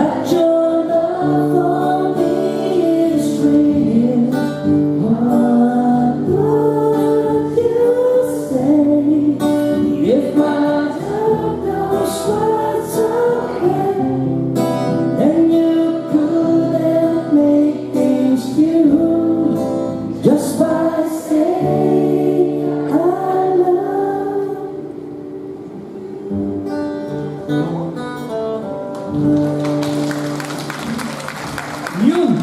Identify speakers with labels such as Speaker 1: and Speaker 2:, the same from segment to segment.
Speaker 1: that your love for me is real. What would you say if my love knows what's okay? Then you couldn't make things new just by saying I love. Yun!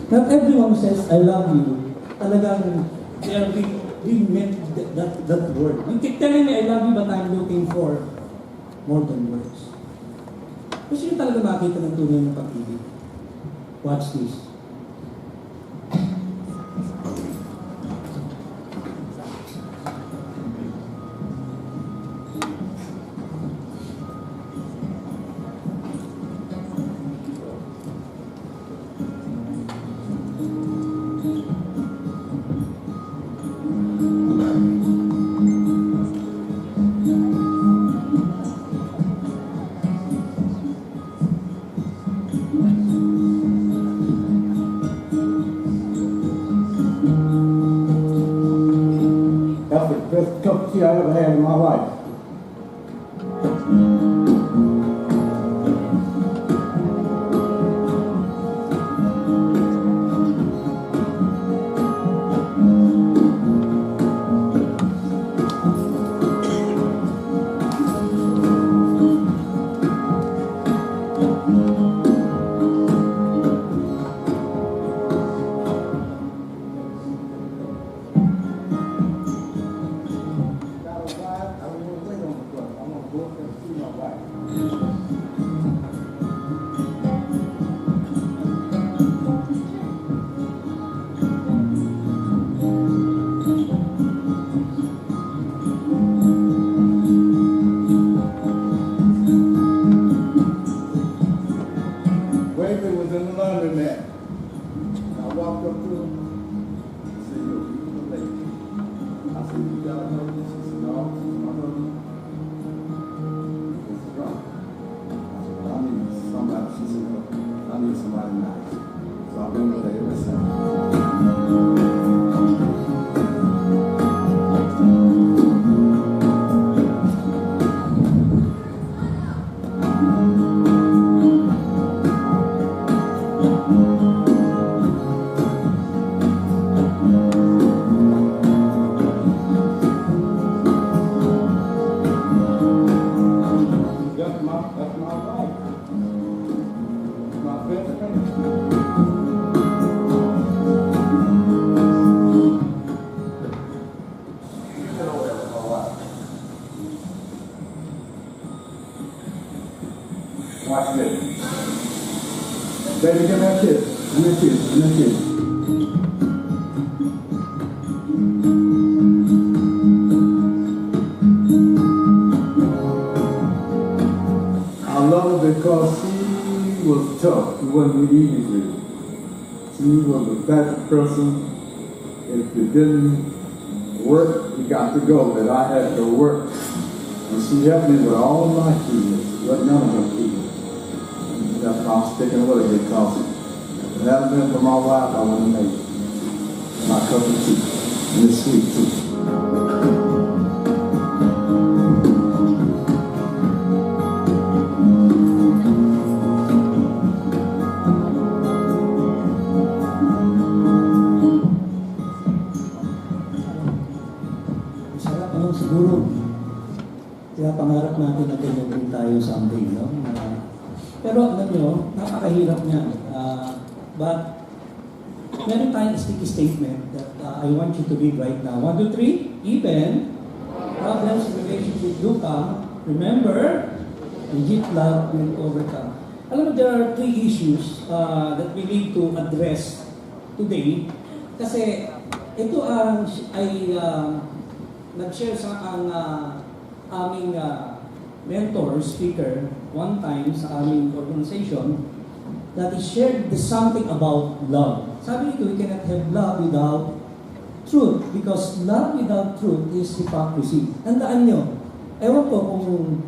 Speaker 1: Not everyone says, I love you. Talagang, they are being meant that word. You keep telling me, I love you, but I'm looking for more than words. Gusto nyo talaga makita ng tunay ng pag-ibig. Watch this.
Speaker 2: That's the best cup of tea I ever had in my life. Edwin was in the laundromat. I walked up to him. He said, "Yo, you the lady." I said, "You gotta know this." He said, "No, this is my husband. This is wrong." I said, "Well, I need somebody." She said, "Well, I need somebody nice." So I've been with her ever since. That's my wife. My best friend. Watch this. Baby, give me a kiss. Give me a kiss. Give me a kiss. I love her because she was tough. She wasn't easy with it. She was the type of person, if it didn't work, you got to go. That I had to work. And she helped me with all my kids, but none of her kids. That's why I'm sticking with her, because if it hadn't been for my wife, I wouldn't have made it. My cup of tea. And it's sweet too.
Speaker 1: Siguro, kaya pangarap natin na ganyan din tayo someday, no? Pero alam nyo, napakahirap niya. But, meron tayong sticky statement that I want you to read right now. 1, 2, 3. Even problems in relationship do come, remember, legit love will overcome. Alam mo, there are 3 issues that we need to address today. Kasi ito ay nag-share sa ang aming mentor, speaker, one time sa aming organization, that he shared something about love. Sabi nito, we cannot have love without truth, because love without truth is hypocrisy. Tandaan nyo, ewan ko kung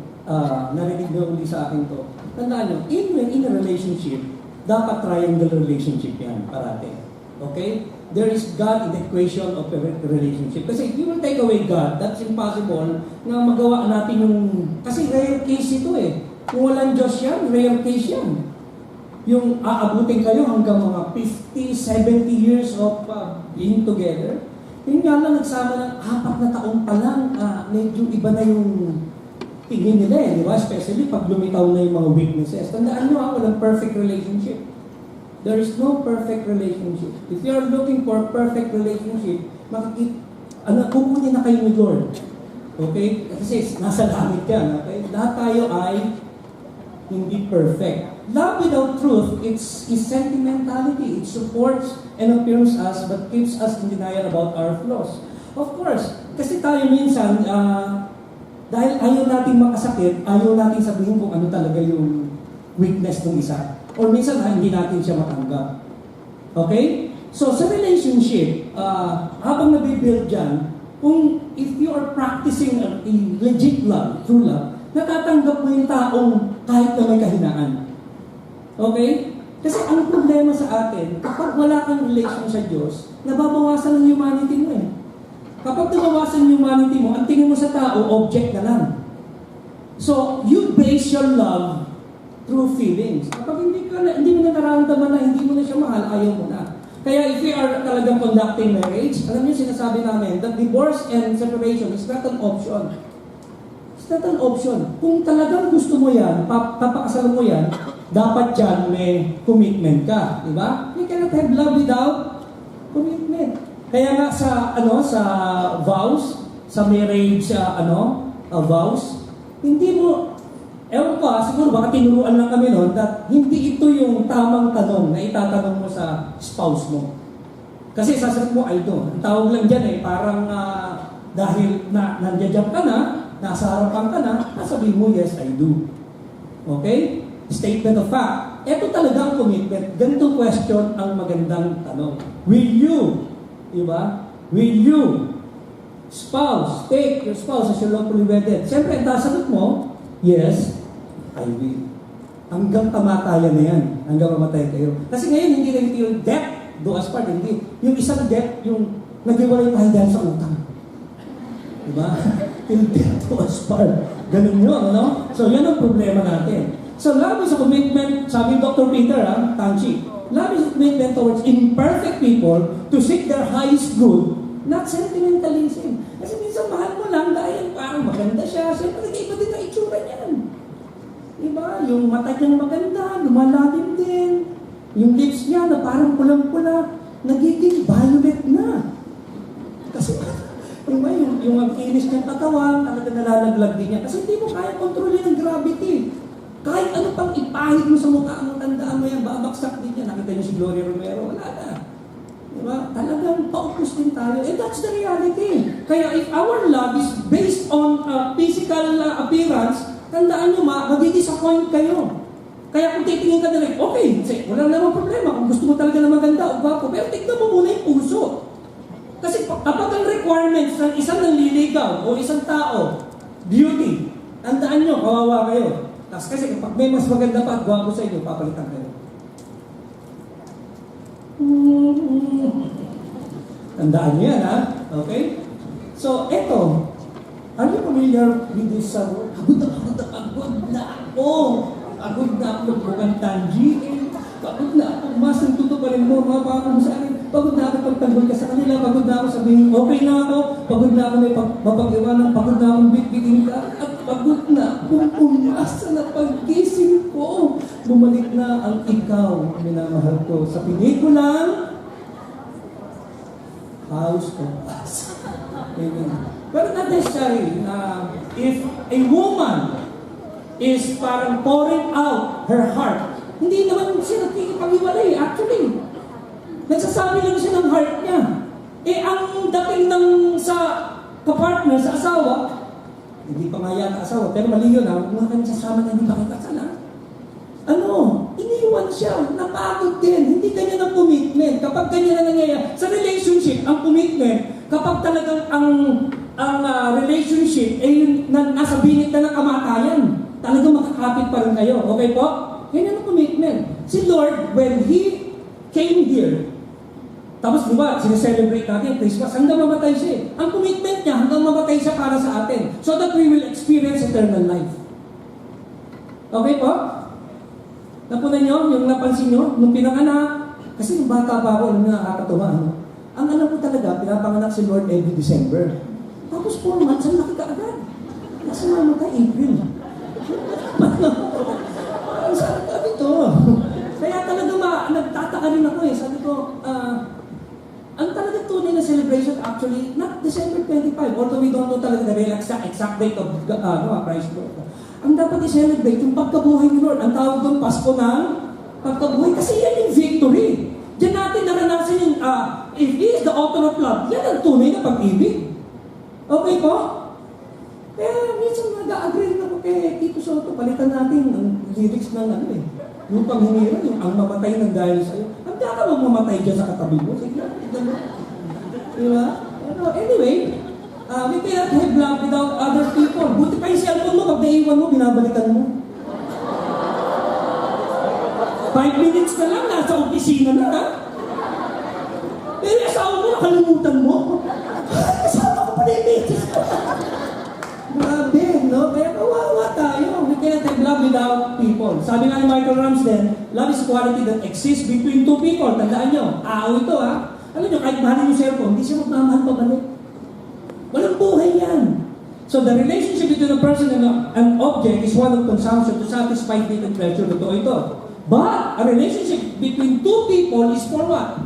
Speaker 1: narinig nyo uli sa akin to, Tandaan nyo, in a relationship, dapat triangle relationship yan, parate. Okay? There is God in the equation of a relationship. Kasi if you will take away God, that's impossible na magawa natin yung... Kasi rare case ito eh. Kung walang Diyos yan, rare case yan. Yung aabutin kayo hanggang mga 50, 70 years of being together. Yung nga lang nagsama ng 4 na taon pa lang, medyo iba na yung tingin nila eh, di ba? Especially pag lumitaw na yung mga weaknesses. Tandaan nyo walang perfect relationship. There is no perfect relationship. If you are looking for perfect relationship, kukunin na kayo ni Lord. Okay? Kasi nasa langit yan. Okay? Lahat tayo ay hindi perfect. Love without truth is sentimentality. It supports and affirms us but keeps us in denial about our flaws. Of course, kasi tayo minsan, dahil ayaw natin makasakit, ayaw natin sabihin kung ano talaga yung weakness ng isa. Or minsan hindi natin siya matanggap. Okay? So sa relationship, habang nabibuild dyan, if you are practicing a legit love, true love, natatanggap mo yung taong kahit na may kahinaan. Okay? Kasi ang problema sa atin, kapag wala kang relation sa Diyos, nababawasan ang humanity mo eh. Kapag nabawasan yung humanity mo, ang tingin mo sa tao, object na lang. So, you base your love through feelings. Kapag hindi mo na nararamdaman na hindi mo na siya mahal, ayaw mo na. Kaya if we are talagang conducting marriage, alam niyo sinasabi namin that divorce and separation is not an option. It's not an option. Kung talagang gusto mo yan, papakasalan mo yan, dapat dyan may commitment ka. Diba? You cannot have love without commitment. Kaya nga sa vows, sa marriage vows, hindi mo, ewan ko siguro baka tinuruan lang kami noon that hindi ito yung tamang tanong na itatanong mo sa spouse mo. Kasi sasagot mo, I don't. Ang tawag lang dyan parang dahil nandiyan ka na, nasa harapan ka na, sabihin mo, yes, I do. Okay? Statement of fact. Ito talaga ang commitment. Ganitong question ang magandang tanong. Will you, diba? Will you, spouse, take your spouse as your lawfully wedded? Siyempre, ang sasagot mo, yes, I will. Hanggang kamatayan na yan. Hanggang mamatayan kayo. Kasi ngayon, hindi lang ito yung debt, do as part, hindi. Yung isang debt, yung nag-iwalay tayo dahil sa utang. Diba? Yung debt do as part. Ganun yun, ano? So, yan ang problema natin. So, love is a commitment, sabi Dr. Peter, Tanchi, love is a commitment towards imperfect people to seek their highest good, not sentimentalism. Kasi minsan mahal mo lang dahil parang maganda siya, siyempre iba din ang itsura niyan. Diba? Yung mata niyang maganda, lumalalim din. Yung lips niya na parang pulang-pula, nagiging violet na. Kasi diba, yung ang-inis niyang katawan, talaga nalalaglag din niya. Kasi hindi mo kaya kontrolin ang gravity. Kahit ano pang ipahid mo sa mukha mo, tandaan mo yan, babaksak din yan. Nakita niyo si Gloria Romero, wala na. Diba? Talagang paupos din tayo. That's the reality. Kaya if our love is based on physical appearance, tandaan nyo magdi-disappoint kayo. Kaya kung titingin ka na rin, okay, wala namang problema. Kung gusto mo talaga na maganda o gwapo, pero tignan mo muna yung puso. Kasi kapag ang requirements ng isang nanliligaw o isang tao, beauty, tandaan nyo, kawawa kayo. Tapos kasi kapag may mas maganda pa at gwapo sa inyo, papalitan kayo. Tandaan nyo yan, ha? Okay? So, eto. Are you familiar with this word? Agod na ako. Agod na ako. Mukhang tangi. Pagod na ako. Mas nagtuto pa rin mo. Mga pangako sa akin. Pagod na ako pagtanggol ka sa kanila. Pagod na ako sabihin, okay na ako. Pagod na ako may mapag-iwanan. Pagod na akong bitbitin ka. At pagod na akong umasa na pag-gising ko. Bumalik na ang ikaw, minamahal ko. Sa pelikulang House of Us. Amen. But not necessarily. If a woman is parang pouring out her heart, hindi naman siya nagkikipag-iwalay. Actually, nagsasabi lang siya ng heart niya. Ang dating ng sa kapartner, sa asawa, hindi pa nga yata asawa, pero mali yun huwag mo kami sasama na hindi makikasala. Iniwan siya, napagod din. Hindi kanya ng commitment. Kapag kanya na nangyayari, sa relationship, ang commitment, kapag talagang ang relationship ay nasa binit na ng kamatayan. talagang makakapit pa rin kayo. Okay po? Yan ang commitment. Si Lord, when He came here, tapos di ba, sineselebrate natin Christmas, hanggang mamatay siya eh. Ang commitment niya, hanggang mamatay siya para sa atin. So that we will experience eternal life. Okay po? Napunan nyo, yung napansin nyo, nung pinanganak, kasi nung bata pa ako, alam nyo, nakakatuwa, no? Ang alam ko talaga, pinapanganak si Lord every December. Tapos 4 months, ang laki ka agad. Kasi mamatay, April. Sabi ito. Kaya talaga nagtataka rin ako eh. Sabi ko, ang talaga tunay na celebration actually, not December 25, although we don't know talaga the real exact date of Christ Lord. Ang dapat i-celebrate, yung pagkabuhay ni Lord. Ang tawag doon, Pasko ng pagkabuhay. Kasi yan yung victory. Diyan natin naranasan yung, if He is the author of love, yan ang tunay na pag-ibig. Okay po? Kaya minsan nag-agree rin ako kay Tito Soto, palitan natin ang lyrics ng yung panghinira, yung ang mamatay ng dahil sa'yo. Ang ka mamatay dyan sa katabi mo. Sige, diba? Anyway, we cannot have love without other people. Buti pa yung cellphone mo, pag naiwan mo, binabalikan mo. 5 minutes ka lang, nasa opisina na, ha? Pero yung asawa mo, nakalimutan mo. Kasama ko pa na yung messages ko. Grabe, no? Kaya kawawa tayo. We cannot have love without people. Sabi nga ni Michael Ramsden, love is quality that exists between two people. Tandaan nyo, ito ha. Alam nyo, kahit mahalin yung cellphone, hindi siya magmamahal pabalik. Walang buhay yan. So the relationship between a person and an object is one of consumption to satisfy need and pleasure. Totoo ito. But a relationship between two people is for what?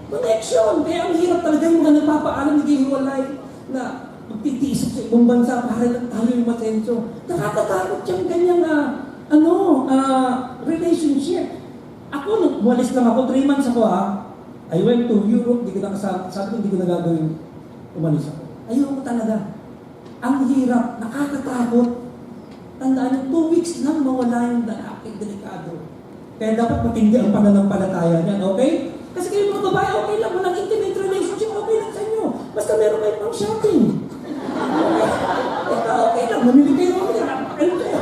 Speaker 1: Connection. Kaya ang hirap talaga yung mga nagpapaalam, naghihiwalay na magtitiis sa ibang bansa para lang tayo yung masenso. Nakakatakot yung ganyang relationship. Ako, nung umalis lang ako, 3 months ako I went to Europe, hindi ko nakasama, sabi ko hindi ko nagagawin, umalis ako. Ayoko talaga. Ang hirap, nakakatakot. Tandaan nyo, 2 weeks lang mawala yung aking delikado. Kaya dapat matindi ang pananampalataya niyan, okay? Kasi kayo mga babae, okay lang, walang intimate relationship, okay lang sa inyo. Basta meron kayo pang shopping. Okay lang, mamili kayo, okay lang. Ano kayo?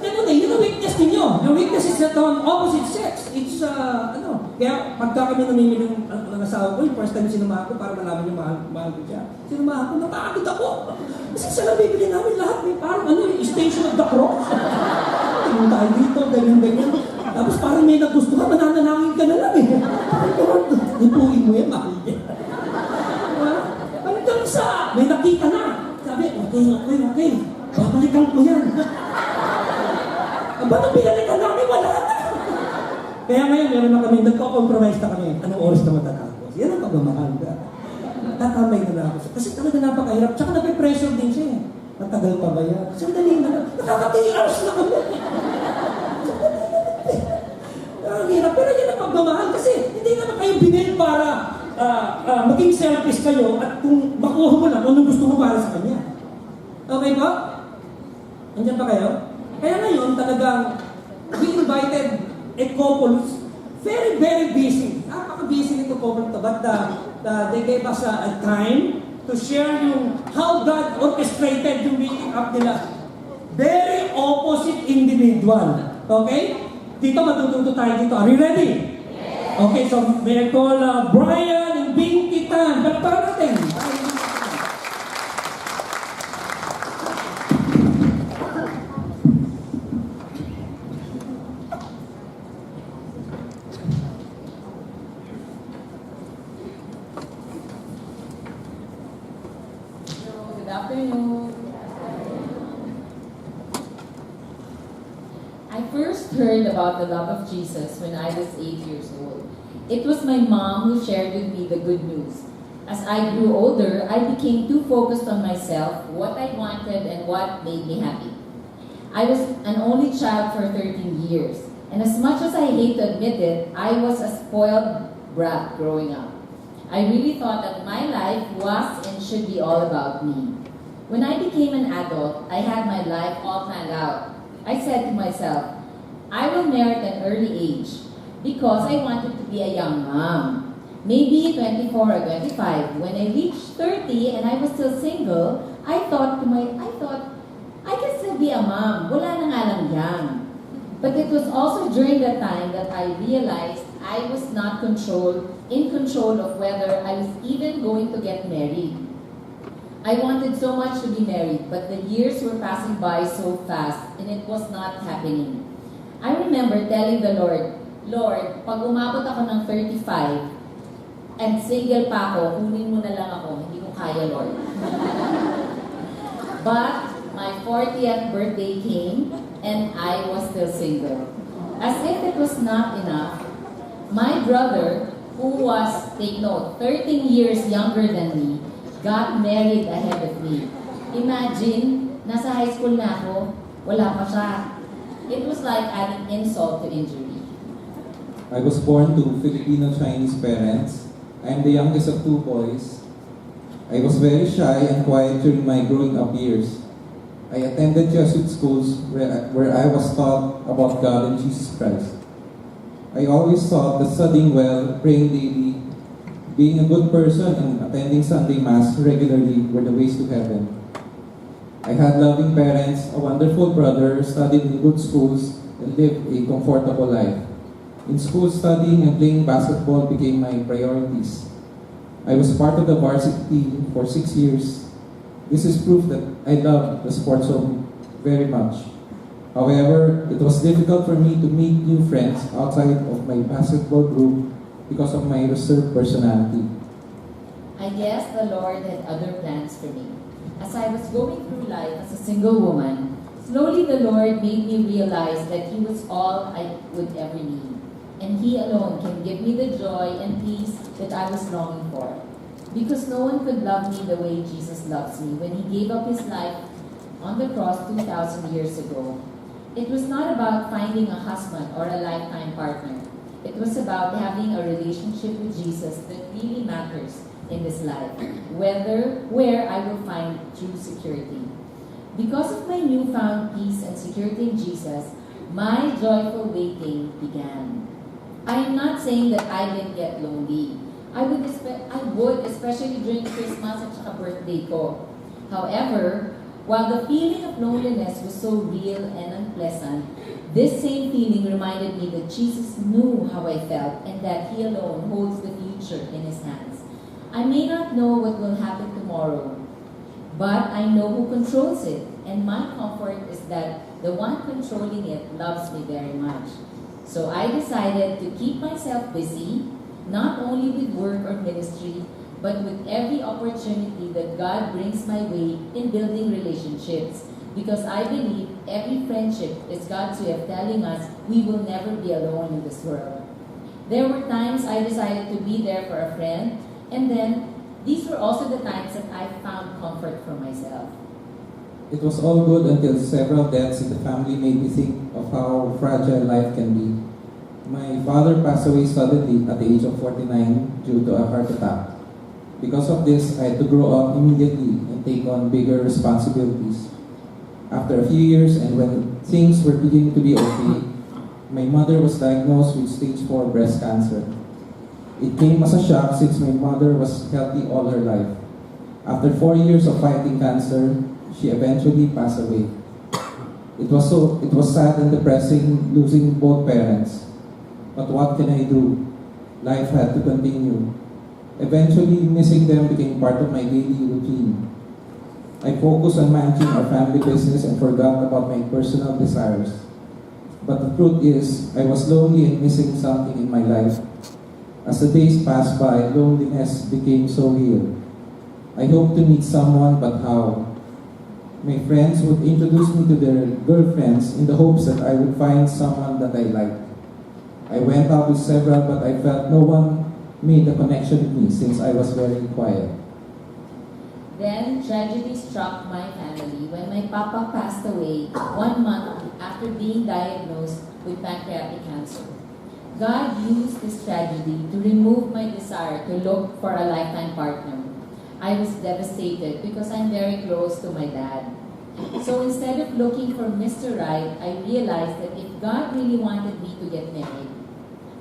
Speaker 1: Ganun yun ang weakness ninyo. Yung weakness is not on opposite sex. It's, kaya pagka kami namimili ng asawa ko, yung first time sinamahan ko para malaman yung mahal ko siya. Sinamahan ko, nakakagod ako. Kasi sa nabibili namin lahat, may parang yung station of the cross. Tingin tayo dito, ganyan. Tapos parang may nagustuhan, mananalangin ka na lang eh. Ipuin mo yan, mahal yan. Hanggang sa, may nakita na. Sabi, okay. Babalikan ko yan. Ba't ang pinalikan namin, wala na. Kaya ngayon, meron na kami, nagko-compromise na kami. Anong oras na matatapos? Yan ang pagmamahal ka. Tatamay na ako. Kasi talaga napakahirap. Tsaka nape-pressure din siya eh. Matagal pa ba yan? Sandali na lang. Nakaka-3 hours na kami. Ang hirap. Pero yan ang pagmamahal. Kasi hindi naman kayo binil para maging selfish kayo at kung makuha mo lang kung anong gusto mo para sa kanya. Okay ba? Andiyan pa kayo? Kaya ngayon, talagang we invited a couple who's very, very busy. Napaka-busy nito couple to. But they gave us a time to share yung how God orchestrated yung meeting up nila. Very opposite individual. Okay? Dito, matututo tayo dito. Are you ready? Yes. Okay, so may I call Brian and Binky Tan. Palakpakan natin.
Speaker 3: Good afternoon. I first heard about the love of Jesus when I was 8 years old. It was my mom who shared with me the good news. As I grew older, I became too focused on myself, what I wanted, and what made me happy. I was an only child for 13 years, and as much as I hate to admit it, I was a spoiled brat growing up. I really thought that my life was and should be all about me. When I became an adult, I had my life all planned out. I said to myself, I will marry at an early age because I wanted to be a young mom. Maybe 24 or 25. When I reached 30 and I was still single, I thought I can still to be a mom. Wala na nga lang yan. But it was also during that time that I realized I was not in control of whether I was even going to get married. I wanted so much to be married, but the years were passing by so fast and it was not happening. I remember telling the Lord, Lord, pag umabot ako ng 35 and single pa ako, kunin mo na lang ako. Hindi ko kaya, Lord. But my 40th birthday came and I was still single. As if it was not enough, my brother, who was, take note, 13 years younger than me, got married ahead of me. Imagine, nasa high school na ako, wala pa siya. It was like adding insult to injury.
Speaker 4: I was born to Filipino-Chinese parents. I am the youngest of 2 boys. I was very shy and quiet during my growing up years. I attended Jesuit schools where I was taught about God and Jesus Christ. I always thought that studying well, praying daily, being a good person, and attending Sunday Mass regularly were the ways to heaven. I had loving parents, a wonderful brother, studied in good schools, and lived a comfortable life. In school, studying and playing basketball became my priorities. I was part of the varsity team for 6 years. This is proof that I love the sport so very much. However, it was difficult for me to meet new friends outside of my basketball group because of my reserved personality.
Speaker 3: I guess the Lord had other plans for me. As I was going through life as a single woman, slowly the Lord made me realize that He was all I would ever need. And He alone can give me the joy and peace that I was longing for. Because no one could love me the way Jesus loves me when He gave up His life on the cross 2,000 years ago. It was not about finding a husband or a lifetime partner. It was about having a relationship with Jesus that really matters in this life, where I will find true security. Because of my newfound peace and security in Jesus, my joyful waiting began. I am not saying that I didn't get lonely. I would, especially during Christmas at saka birthday ko. However, while the feeling of loneliness was so real and unpleasant, this same feeling reminded me that Jesus knew how I felt and that He alone holds the future in His hands. I may not know what will happen tomorrow, but I know who controls it, and my comfort is that the one controlling it loves me very much. So I decided to keep myself busy, not only with work or ministry, but with every opportunity that God brings my way in building relationships. Because I believe every friendship is God's way of telling us we will never be alone in this world. There were times I decided to be there for a friend, and then these were also the times that I found comfort for myself.
Speaker 4: It was all good until several deaths in the family made me think of how fragile life can be. My father passed away suddenly at the age of 49 due to a heart attack. Because of this, I had to grow up immediately and take on bigger responsibilities. After a few years and when things were beginning to be okay, my mother was diagnosed with stage 4 breast cancer. It came as a shock since my mother was healthy all her life. After 4 years of fighting cancer, she eventually passed away. It was sad and depressing losing both parents. But what can I do? Life had to continue. Eventually, missing them became part of my daily routine. I focused on managing our family business and forgot about my personal desires. But the truth is, I was lonely and missing something in my life. As the days passed by, loneliness became so real. I hoped to meet someone, but how? My friends would introduce me to their girlfriends in the hopes that I would find someone that I liked. I went out with several, but I felt no one made a connection with me since I was very quiet.
Speaker 3: Then tragedy struck my family when my papa passed away 1 month after being diagnosed with pancreatic cancer. God used this tragedy to remove my desire to look for a lifetime partner. I was devastated because I'm very close to my dad. So instead of looking for Mr. Right, I realized that if God really wanted me to get married,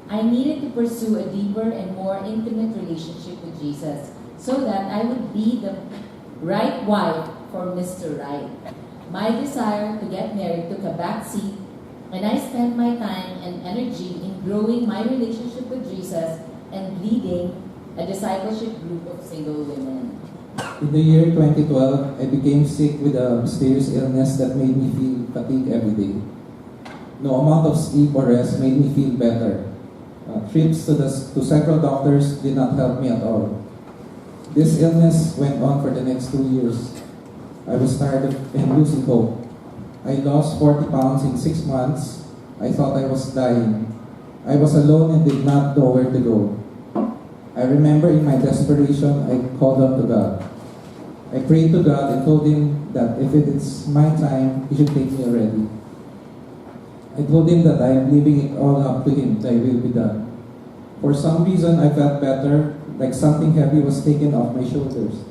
Speaker 3: I needed to pursue a deeper and more intimate relationship with Jesus so that I would be the right wife for Mr. Right. My desire to get married took a back seat, and I spent my time and energy in growing my relationship with Jesus and leading a discipleship group of single women.
Speaker 4: In the year 2012, I became sick with a mysterious illness that made me feel fatigue every day. No amount of sleep or rest made me feel better. Trips to several doctors did not help me at all. This illness went on for the next 2 years. I was tired and losing hope. I lost 40 pounds in 6 months. I thought I was dying. I was alone and did not know where to go. I remember in my desperation, I called out to God. I prayed to God and told Him that if it is my time, He should take me already. I told Him that I am leaving it all up to Him, Thy will be done. For some reason, I felt better, like something heavy was taken off my shoulders.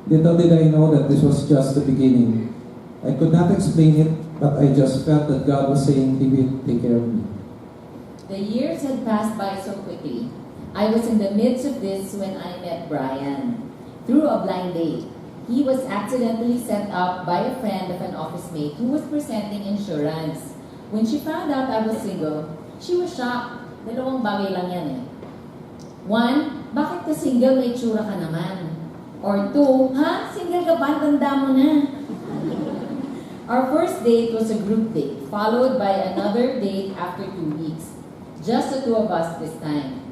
Speaker 4: Little did I know that this was just the beginning. I could not explain it, but I just felt that God was saying He will take care of me.
Speaker 3: The years had passed by so quickly. I was in the midst of this when I met Brian. Through a blind date, he was accidentally set up by a friend of an office mate who was presenting insurance. When she found out I was single, she was shocked. Dalawang bagay lang yan eh. 1, bakit ka single, may tsura ka naman? Or 2, ha? Single ka pa, tanda mo na. Our first date was a group date, followed by another date after 2 weeks. Just the two of us this time.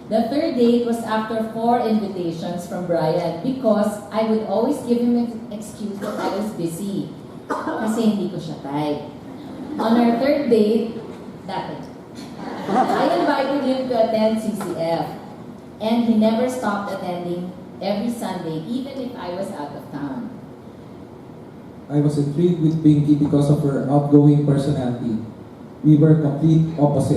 Speaker 3: The third date was after 4 invitations from Brian because I would always give him an excuse that I was busy. Kasi hindi ko siya type. On our third date, I invited him to attend CCF. And he never stopped attending every Sunday, even if I was out of town.
Speaker 4: I was intrigued with Pinky because of her outgoing personality. We were complete opposites.